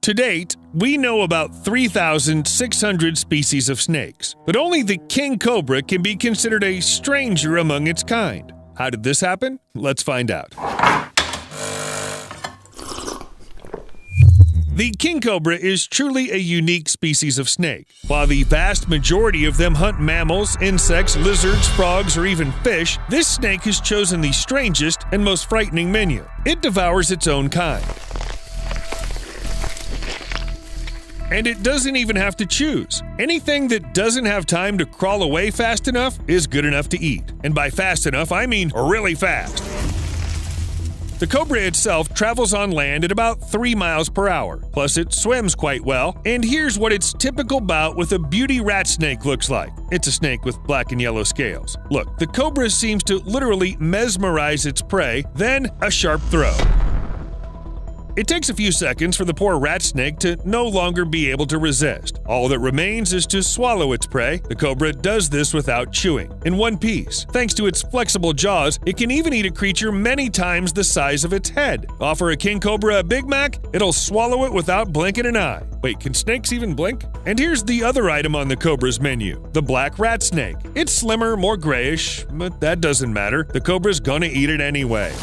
To date, we know about 3,600 species of snakes, but only the king cobra can be considered a stranger among its kind. How did this happen? Let's find out. The king cobra is truly a unique species of snake. While the vast majority of them hunt mammals, insects, lizards, frogs, or even fish, this snake has chosen the strangest and most frightening menu. It devours its own kind. And it doesn't even have to choose. Anything that doesn't have time to crawl away fast enough is good enough to eat. And by fast enough, I mean really fast. The cobra itself travels on land at about 3 miles per hour, plus it swims quite well, and here's what its typical bout with a beauty rat snake looks like. It's a snake with black and yellow scales. Look, the cobra seems to literally mesmerize its prey, then a sharp throw. It takes a few seconds for the poor rat snake to no longer be able to resist. All that remains is to swallow its prey. The cobra does this without chewing, in one piece. Thanks to its flexible jaws, it can even eat a creature many times the size of its head. Offer a king cobra a Big Mac, it'll swallow it without blinking an eye. Wait, can snakes even blink? And here's the other item on the cobra's menu, the black rat snake. It's slimmer, more grayish, but that doesn't matter. The cobra's gonna eat it anyway.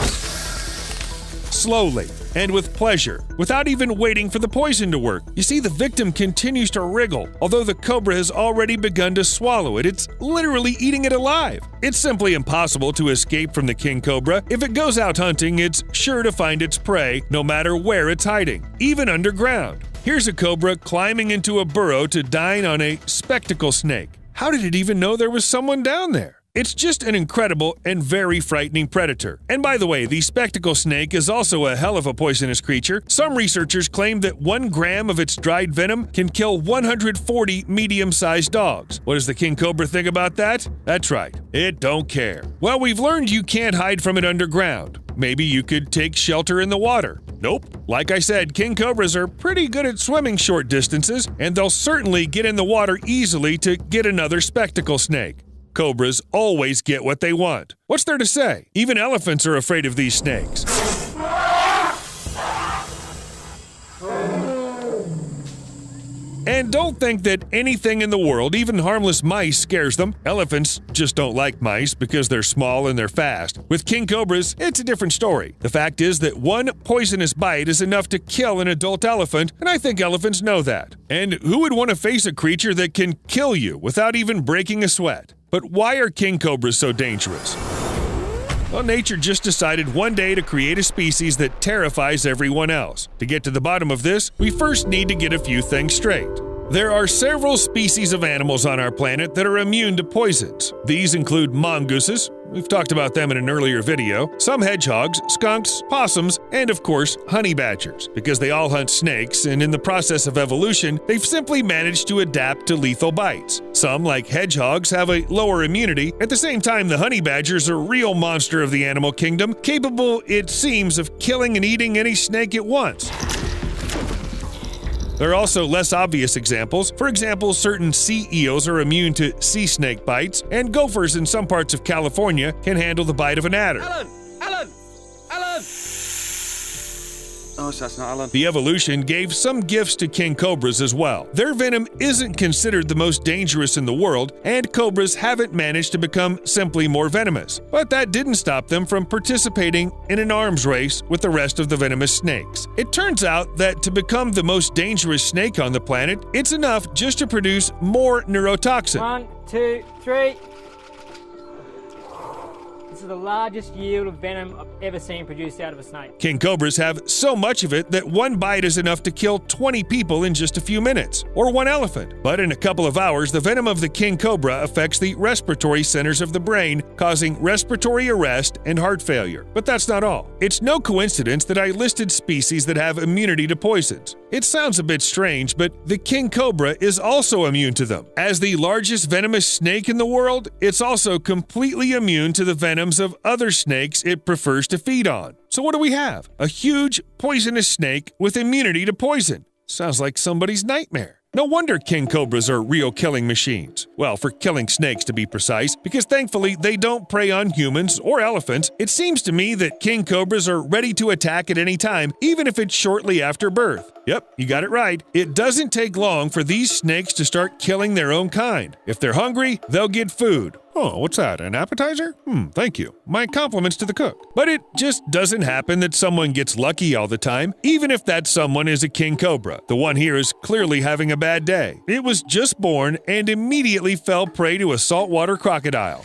Slowly, and with pleasure, without even waiting for the poison to work. You see, the victim continues to wriggle. Although the cobra has already begun to swallow it, it's literally eating it alive. It's simply impossible to escape from the king cobra. If it goes out hunting, it's sure to find its prey, no matter where it's hiding, even underground. Here's a cobra climbing into a burrow to dine on a spectacle snake. How did it even know there was someone down there? It's just an incredible and very frightening predator. And by the way, the spectacle snake is also a hell of a poisonous creature. Some researchers claim that 1 gram of its dried venom can kill 140 medium-sized dogs. What does the king cobra think about that? That's right, it don't care. Well, we've learned you can't hide from it underground. Maybe you could take shelter in the water. Nope. Like I said, king cobras are pretty good at swimming short distances, and they'll certainly get in the water easily to get another spectacle snake. Cobras always get what they want. What's there to say? Even elephants are afraid of these snakes. And don't think that anything in the world, even harmless mice, scares them. Elephants just don't like mice because they're small and they're fast. With king cobras, it's a different story. The fact is that one poisonous bite is enough to kill an adult elephant, and I think elephants know that. And who would want to face a creature that can kill you without even breaking a sweat? But why are king cobras so dangerous? Well, nature just decided one day to create a species that terrifies everyone else. To get to the bottom of this, we first need to get a few things straight. There are several species of animals on our planet that are immune to poisons. These include mongooses, we've talked about them in an earlier video, some hedgehogs, skunks, possums, and of course, honey badgers, because they all hunt snakes, and in the process of evolution, they've simply managed to adapt to lethal bites. Some, like hedgehogs, have a lower immunity. At the same time, the honey badger's a real monster of the animal kingdom, capable, it seems, of killing and eating any snake it wants. There are also less obvious examples. For example, certain sea eels are immune to sea snake bites, and gophers in some parts of California can handle the bite of an adder. Alan! Oh, so that's not Alan. The evolution gave some gifts to king cobras as well. Their venom isn't considered the most dangerous in the world, and cobras haven't managed to become simply more venomous. But that didn't stop them from participating in an arms race with the rest of the venomous snakes. It turns out that to become the most dangerous snake on the planet, it's enough just to produce more neurotoxin. 1, 2, 3. This is the largest yield of venom I've ever seen produced out of a snake. King cobras have so much of it that one bite is enough to kill 20 people in just a few minutes, or one elephant. But in a couple of hours, the venom of the king cobra affects the respiratory centers of the brain, causing respiratory arrest and heart failure. But that's not all. It's no coincidence that I listed species that have immunity to poisons. It sounds a bit strange, but the king cobra is also immune to them. As the largest venomous snake in the world, it's also completely immune to the venoms of other snakes it prefers to feed on. So what do we have? A huge, poisonous snake with immunity to poison. Sounds like somebody's nightmare. No wonder king cobras are real killing machines. Well, for killing snakes to be precise, because thankfully they don't prey on humans or elephants. It seems to me that king cobras are ready to attack at any time, even if it's shortly after birth. Yep, you got it right. It doesn't take long for these snakes to start killing their own kind. If they're hungry, they'll get food. Oh, what's that, an appetizer? Thank you. My compliments to the cook. But it just doesn't happen that someone gets lucky all the time, even if that someone is a king cobra. The one here is clearly having a bad day. It was just born and immediately fell prey to a saltwater crocodile.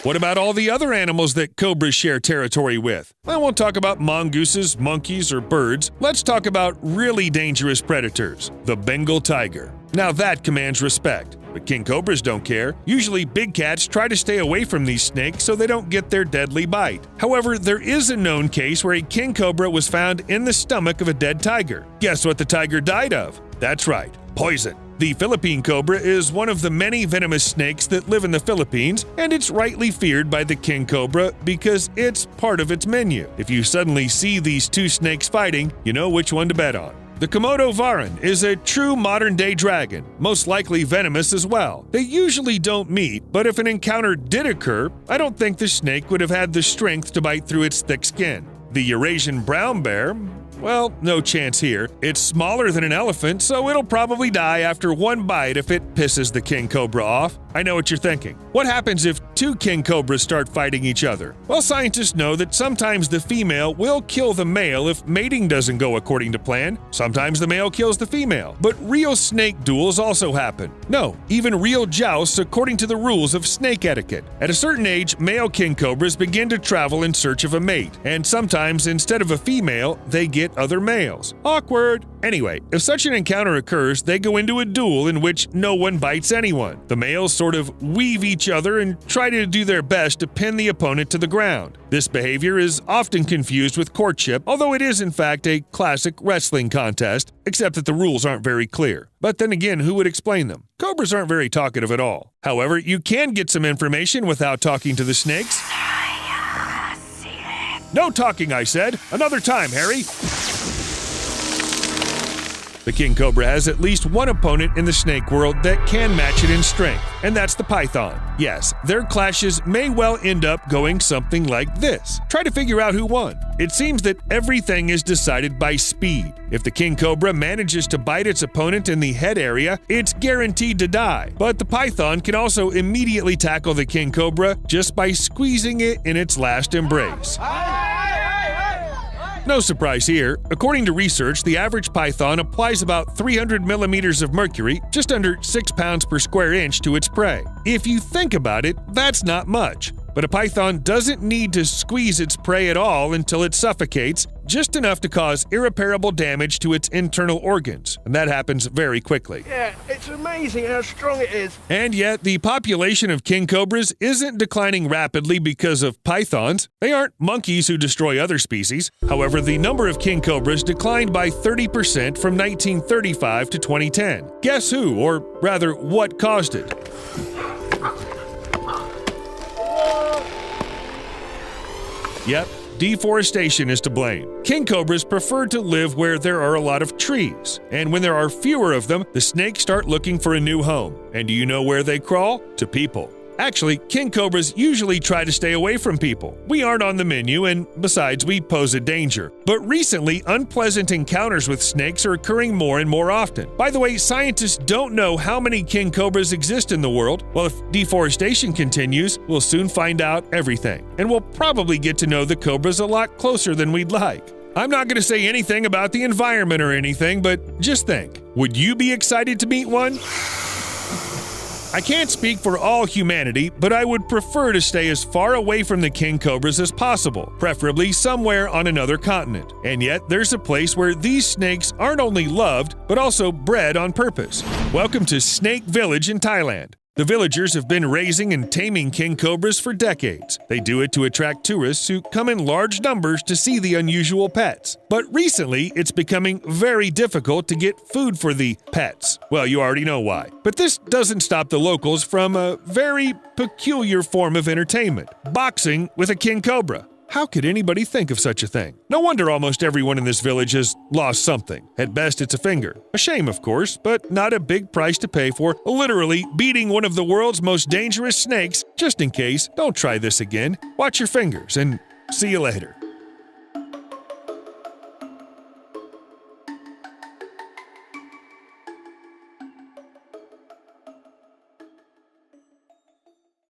What about all the other animals that cobras share territory with? I won't talk about mongooses, monkeys, or birds. Let's talk about really dangerous predators, the Bengal tiger. Now that commands respect, but king cobras don't care. Usually big cats try to stay away from these snakes so they don't get their deadly bite. However, there is a known case where a king cobra was found in the stomach of a dead tiger. Guess what the tiger died of? That's right, poison. The Philippine cobra is one of the many venomous snakes that live in the Philippines, and it's rightly feared by the king cobra because it's part of its menu. If you suddenly see these two snakes fighting, you know which one to bet on. The Komodo varan is a true modern-day dragon, most likely venomous as well. They usually don't meet, but if an encounter did occur, I don't think the snake would have had the strength to bite through its thick skin. The Eurasian brown bear, well, no chance here. It's smaller than an elephant, so it'll probably die after one bite if it pisses the king cobra off. I know what you're thinking. What happens if two king cobras start fighting each other? Well, scientists know that sometimes the female will kill the male if mating doesn't go according to plan. Sometimes the male kills the female. But real snake duels also happen. No, even real jousts according to the rules of snake etiquette. At a certain age, male king cobras begin to travel in search of a mate, and sometimes instead of a female, they get other males. Awkward. Anyway, if such an encounter occurs, they go into a duel in which no one bites anyone. The males sort of weave each other and try to do their best to pin the opponent to the ground. This behavior is often confused with courtship, although it is in fact a classic wrestling contest, except that the rules aren't very clear. But then again, who would explain them? Cobras aren't very talkative at all. However, you can get some information without talking to the snakes. No talking, I said. Another time, Harry. The king cobra has at least one opponent in the snake world that can match it in strength, and that's the python. Yes, their clashes may well end up going something like this. Try to figure out who won. It seems that everything is decided by speed. If the king cobra manages to bite its opponent in the head area, it's guaranteed to die. But the python can also immediately tackle the king cobra just by squeezing it in its last embrace. No surprise here. According to research, the average python applies about 300 millimeters of mercury, just under 6 pounds per square inch, to its prey. If you think about it, that's not much. But a python doesn't need to squeeze its prey at all until it suffocates, just enough to cause irreparable damage to its internal organs, and that happens very quickly. Yeah, it's amazing how strong it is. And yet, the population of king cobras isn't declining rapidly because of pythons. They aren't monkeys who destroy other species. However, the number of king cobras declined by 30% from 1935 to 2010. Guess who, or rather, what caused it? Yep, deforestation is to blame. King cobras prefer to live where there are a lot of trees, and when there are fewer of them, the snakes start looking for a new home. And do you know where they crawl? To people. Actually, king cobras usually try to stay away from people. We aren't on the menu, and besides, we pose a danger. But recently, unpleasant encounters with snakes are occurring more and more often. By the way, scientists don't know how many king cobras exist in the world. Well, if deforestation continues, we'll soon find out everything. And we'll probably get to know the cobras a lot closer than we'd like. I'm not going to say anything about the environment or anything, but just think, would you be excited to meet one? I can't speak for all humanity, but I would prefer to stay as far away from the king cobras as possible, preferably somewhere on another continent. And yet, there's a place where these snakes aren't only loved, but also bred on purpose. Welcome to Snake Village in Thailand. The villagers have been raising and taming king cobras for decades. They do it to attract tourists who come in large numbers to see the unusual pets. But recently, it's becoming very difficult to get food for the pets. Well, you already know why. But this doesn't stop the locals from a very peculiar form of entertainment: boxing with a king cobra. How could anybody think of such a thing? No wonder almost everyone in this village has lost something. At best, it's a finger. A shame, of course, but not a big price to pay for literally beating one of the world's most dangerous snakes. Just in case, don't try this again. Watch your fingers and see you later.